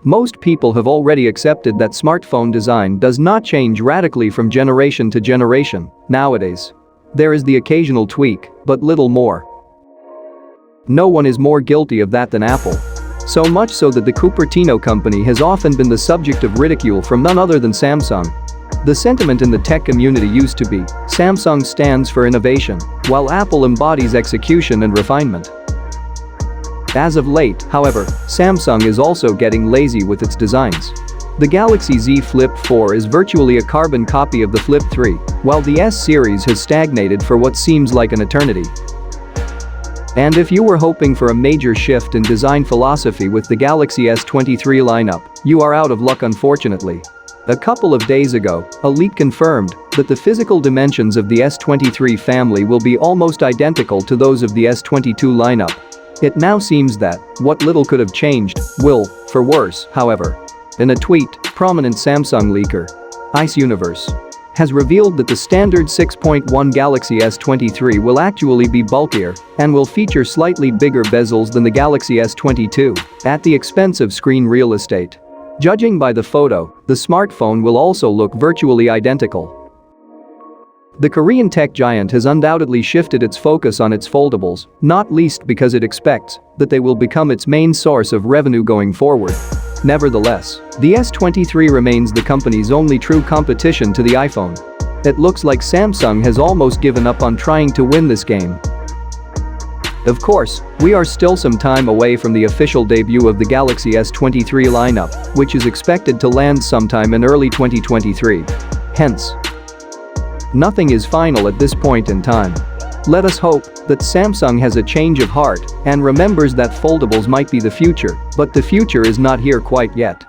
Most people have already accepted that smartphone design does not change radically from generation to generation nowadays. There is the occasional tweak, but little more. No one is more guilty of that than Apple. So much so that the Cupertino company has often been the subject of ridicule from none other than Samsung. The sentiment in the tech community used to be, Samsung stands for innovation, while Apple embodies execution and refinement. As of late, however, Samsung is also getting lazy with its designs. The Galaxy Z Flip 4 is virtually a carbon copy of the Flip 3, while the S series has stagnated for what seems like an eternity. And if you were hoping for a major shift in design philosophy with the Galaxy S23 lineup, you are out of luck unfortunately. A couple of days ago, a leak confirmed that the physical dimensions of the S23 family will be almost identical to those of the S22 lineup. It now seems that what little could have changed will, for worse, however. In a tweet, prominent Samsung leaker, Ice Universe, has revealed that the standard 6.1 Galaxy S23 will actually be bulkier and will feature slightly bigger bezels than the Galaxy S22, at the expense of screen real estate. Judging by the photo, the smartphone will also look virtually identical. The Korean tech giant has undoubtedly shifted its focus on its foldables, not least because it expects that they will become its main source of revenue going forward. Nevertheless, the S23 remains the company's only true competition to the iPhone. It looks like Samsung has almost given up on trying to win this game. Of course, we are still some time away from the official debut of the Galaxy S23 lineup, which is expected to land sometime in early 2023. Hence, nothing is final at this point in time. Let us hope that Samsung has a change of heart and remembers that foldables might be the future, but the future is not here quite yet.